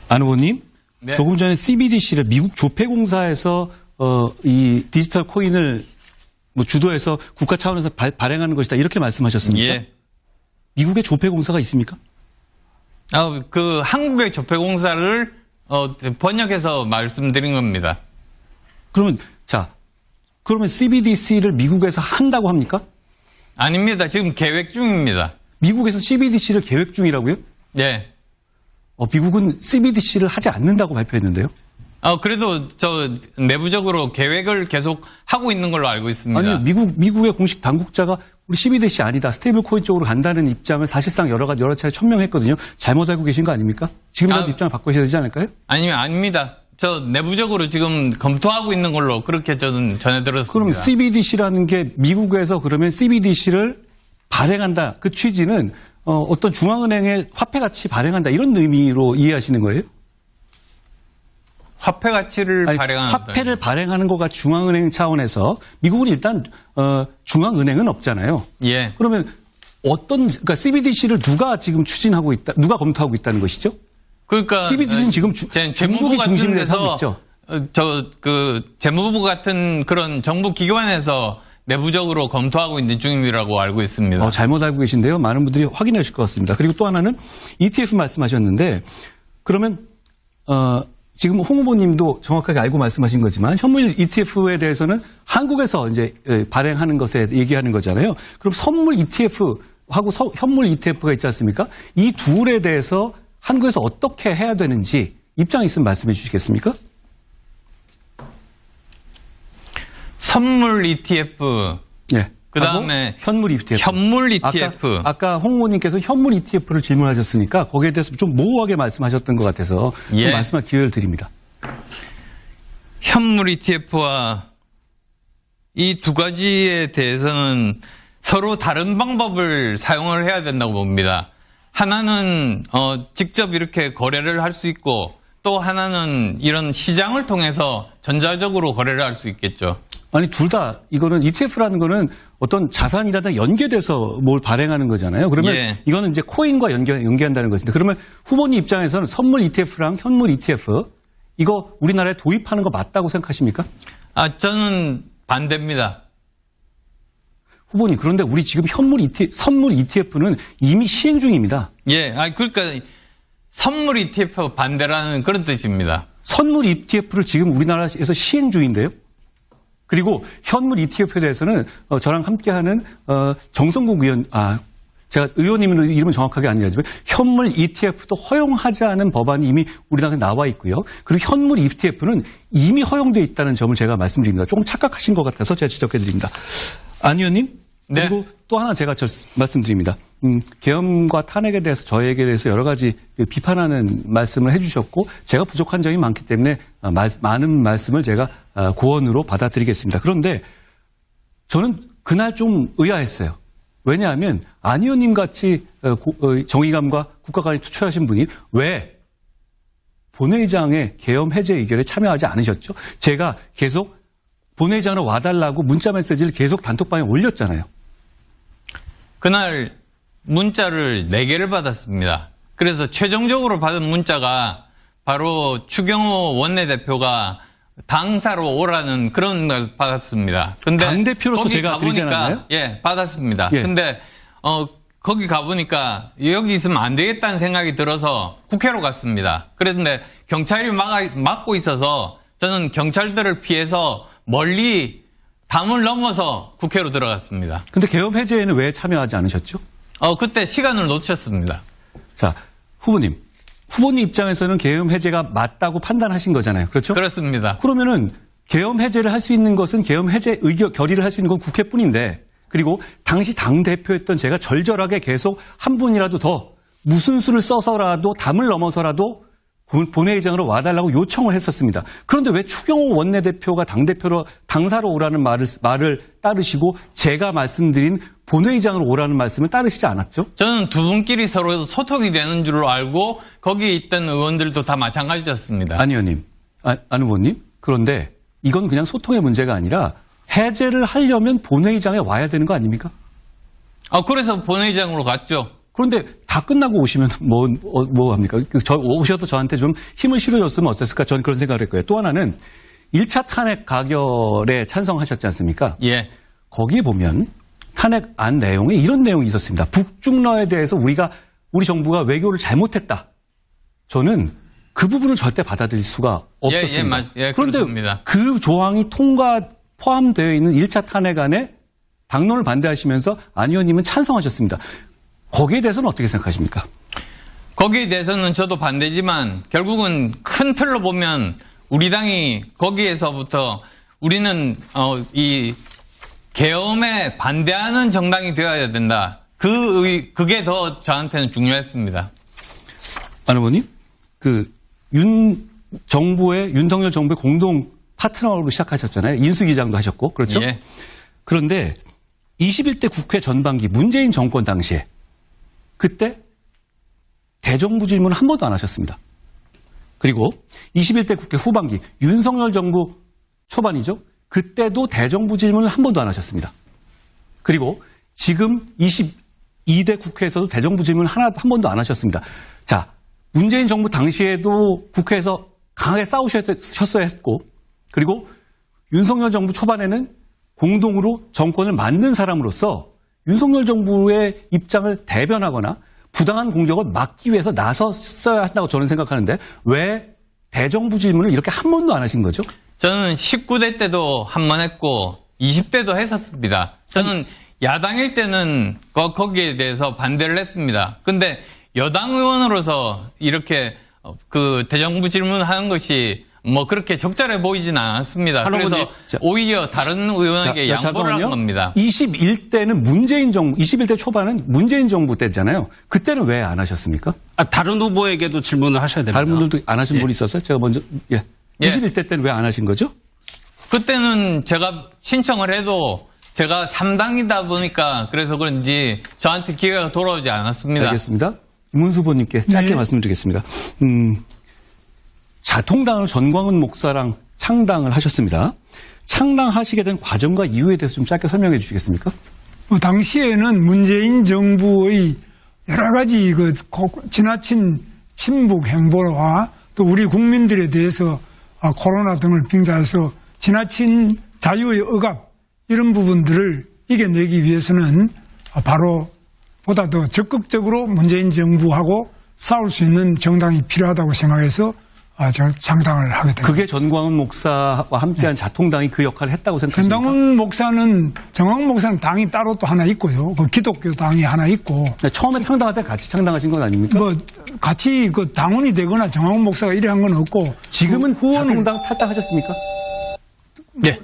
안 후보님, 네. 조금 전에 CBDC를 미국 조폐공사에서 이 디지털 코인을 뭐 주도해서 국가 차원에서 발행하는 것이다 이렇게 말씀하셨습니까? 예. 미국에 조폐공사가 있습니까? 그 한국의 조폐공사를 번역해서 말씀드린 겁니다. 그러면 CBDC를 미국에서 한다고 합니까? 아닙니다. 지금 계획 중입니다. 미국에서 CBDC를 계획 중이라고요? 예. 미국은 CBDC를 하지 않는다고 발표했는데요. 그래도 저 내부적으로 계획을 계속 하고 있는 걸로 알고 있습니다. 아니, 미국의 공식 당국자가 우리 CBDC 아니다, 스테이블 코인 쪽으로 간다는 입장을 사실상 여러 차례 천명했거든요. 잘못 알고 계신 거 아닙니까? 지금이라도 입장을 바꾸셔야 되지 않을까요? 아닙니다. 저 내부적으로 지금 검토하고 있는 걸로 그렇게 저는 전해 들었습니다. 그럼 CBDC라는 게 미국에서 그러면 CBDC를 발행한다. 그 취지는 어떤 중앙은행의 화폐같이 발행한다. 이런 의미로 이해하시는 거예요? 화폐 가치를 발행하는 화폐를 발행하는 거가 중앙은행 차원에서 미국은 일단 중앙은행은 없잖아요. 예. 그러면 그러니까 CBDC를 누가 지금 추진하고 있다, 누가 검토하고 있다는 것이죠? 그러니까 CBDC는 지금 재무부 중국이 중심을 해서 하고 있죠. 재무부 같은 그런 정부 기관에서 내부적으로 검토하고 있는 중이라고 알고 있습니다. 잘못 알고 계신데요. 많은 분들이 확인하실 것 같습니다. 그리고 또 하나는 ETF 말씀하셨는데 그러면 지금 홍 후보님도 정확하게 알고 말씀하신 거지만 현물 ETF에 대해서는 한국에서 이제 발행하는 것에 얘기하는 거잖아요. 그럼 선물 ETF하고 현물 ETF가 있지 않습니까? 이 둘에 대해서 한국에서 어떻게 해야 되는지 입장 있으면 말씀해 주시겠습니까? 선물 ETF. 네. 그다음에 현물 ETF. 현물 ETF. 아까 홍 후보님께서 현물 ETF를 질문하셨으니까 거기에 대해서 좀 모호하게 말씀하셨던 것 같아서 좀 말씀할 기회를 드립니다. 현물 ETF와 이 두 가지에 대해서는 서로 다른 방법을 사용을 해야 된다고 봅니다. 하나는 직접 이렇게 거래를 할 수 있고 또 하나는 이런 시장을 통해서 전자적으로 거래를 할 수 있겠죠. 아니 둘 다 이거는 ETF라는 거는 어떤 자산이라든 연계돼서 뭘 발행하는 거잖아요. 그러면 이거는 이제 코인과 연계한다는 것인데 그러면 후보님 입장에서는 선물 ETF랑 현물 ETF 이거 우리나라에 도입하는 거 맞다고 생각하십니까? 저는 반대입니다. 후보님 그런데 우리 지금 선물 ETF는 이미 시행 중입니다. 예, 그러니까 선물 ETF 반대라는 그런 뜻입니다. 선물 ETF를 지금 우리나라에서 시행 중인데요. 그리고 현물 ETF에 대해서는 저랑 함께하는 정성국 의원, 제가 의원님 이름은 정확하게 안 알지만 현물 ETF도 허용하지 않은 법안이 이미 우리나라에 나와 있고요. 그리고 현물 ETF는 이미 허용되어 있다는 점을 제가 말씀드립니다. 조금 착각하신 것 같아서 제가 지적해드립니다. 안 의원님? 그리고 네. 또 하나 제가 말씀드립니다. 계엄과 탄핵에 대해서 저에게 대해서 여러 가지 비판하는 말씀을 해주셨고 제가 부족한 점이 많기 때문에 많은 말씀을 제가 고언으로 받아들이겠습니다. 그런데 저는 그날 좀 의아했어요. 왜냐하면 안 의원님 같이 정의감과 국가관이 투철하신 분이 왜 본회의장의 계엄 해제 의결에 참여하지 않으셨죠? 제가 계속 본회의장으로 와달라고 문자 메시지를 계속 단톡방에 올렸잖아요. 그날 문자를 4개를 받았습니다. 그래서 최종적으로 받은 문자가 바로 추경호 원내대표가 당사로 오라는 그런 걸 받았습니다. 근데 당대표로서 제가 드리지 않았나요? 예, 받았습니다. 예. 근데 거기 가보니까 여기 있으면 안 되겠다는 생각이 들어서 국회로 갔습니다. 그런데 경찰이 막고 있어서 저는 경찰들을 피해서 멀리 담을 넘어서 국회로 들어갔습니다. 근데 계엄 해제에는 왜 참여하지 않으셨죠? 그때 시간을 놓쳤습니다. 자, 후보님 입장에서는 계엄 해제가 맞다고 판단하신 거잖아요. 그렇죠? 그렇습니다. 그러면은 계엄 해제를 할 수 있는 것은 계엄 해제 결의를 할 수 있는 건 국회뿐인데 그리고 당시 당대표였던 제가 절절하게 계속 한 분이라도 더 무슨 수를 써서라도 담을 넘어서라도 본회의장으로 와달라고 요청을 했었습니다. 그런데 왜 추경호 원내대표가 당사로 오라는 말을 따르시고 제가 말씀드린 본회의장으로 오라는 말씀을 따르시지 않았죠? 저는 두 분끼리 서로 소통이 되는 줄 알고 거기에 있던 의원들도 다 마찬가지였습니다. 안 의원님, 안 후보님. 그런데 이건 그냥 소통의 문제가 아니라 해제를 하려면 본회의장에 와야 되는 거 아닙니까? 그래서 본회의장으로 갔죠. 그런데 다 끝나고 오시면 뭐 합니까? 오셔서 저한테 좀 힘을 실어줬으면 어땠을까? 저는 그런 생각을 했고요. 또 하나는 1차 탄핵 가결에 찬성하셨지 않습니까? 예. 거기에 보면 탄핵안 내용에 이런 내용이 있었습니다. 북중러에 대해서 우리 정부가 외교를 잘못했다. 저는 그 부분을 절대 받아들일 수가 없었습니다. 예, 그런데 그렇습니다. 그 조항이 포함되어 있는 1차 탄핵안에 당론을 반대하시면서 안 의원님은 찬성하셨습니다. 거기에 대해서는 어떻게 생각하십니까? 거기에 대해서는 저도 반대지만 결국은 큰 틀로 보면 우리 당이 거기에서부터 우리는 이 계엄에 반대하는 정당이 되어야 된다. 그게 더 저한테는 중요했습니다. 안 의원님, 윤석열 정부의 공동 파트너로 시작하셨잖아요. 인수기장도 하셨고, 그렇죠? 예. 그런데 21대 국회 전반기 문재인 정권 당시에 그때 대정부 질문을 한 번도 안 하셨습니다. 그리고 21대 국회 후반기 윤석열 정부 초반이죠. 그때도 대정부 질문을 한 번도 안 하셨습니다. 그리고 지금 22대 국회에서도 대정부 질문을 한 번도 안 하셨습니다. 자, 문재인 정부 당시에도 국회에서 강하게 싸우셨어야 했고, 그리고 윤석열 정부 초반에는 공동으로 정권을 만든 사람으로서 윤석열 정부의 입장을 대변하거나 부당한 공격을 막기 위해서 나섰어야 한다고 저는 생각하는데 왜 대정부 질문을 이렇게 한 번도 안 하신 거죠? 저는 19대 때도 한 번 했고 20대도 했었습니다. 저는 야당일 때는 거기에 대해서 반대를 했습니다. 근데 여당 의원으로서 이렇게 그 대정부 질문하는 것이 뭐 그렇게 적절해 보이지는 않았습니다. 그래서 오히려 다른 의원에게 양보를 한 겁니다. 21대는 21대 초반은 문재인 정부 때잖아요. 그때는 왜 안 하셨습니까? 다른 후보에게도 질문을 하셔야 됩니다. 다른 분들도 안 하신 분이 있었어요? 제가 먼저, 21대 때는 왜 안 하신 거죠? 그때는 제가 신청을 해도 제가 3당이다 보니까 그래서 그런지 저한테 기회가 돌아오지 않았습니다. 알겠습니다. 김문수 후보님께 짧게 말씀드리겠습니다. 자통당을 전광훈 목사랑 창당을 하셨습니다. 창당하시게 된 과정과 이유에 대해서 좀 짧게 설명해 주시겠습니까? 당시에는 문재인 정부의 여러 가지 지나친 친북 행보와 또 우리 국민들에 대해서 코로나 등을 빙자해서 지나친 자유의 억압 이런 부분들을 이겨내기 위해서는 바로 보다 더 적극적으로 문재인 정부하고 싸울 수 있는 정당이 필요하다고 생각해서 창당을 하게 됩니다. 그게 전광훈 목사와 함께한 자통당이 그 역할을 했다고 생각하십니까? 정광훈 목사는 당이 따로 또 하나 있고요. 기독교 당이 하나 있고. 처음에 창당할 때 같이 창당하신 건 아닙니까? 같이 당원이 되거나 정광훈 목사가 이래 한 건 없고. 지금은 자통당 탈당하셨습니까? 네.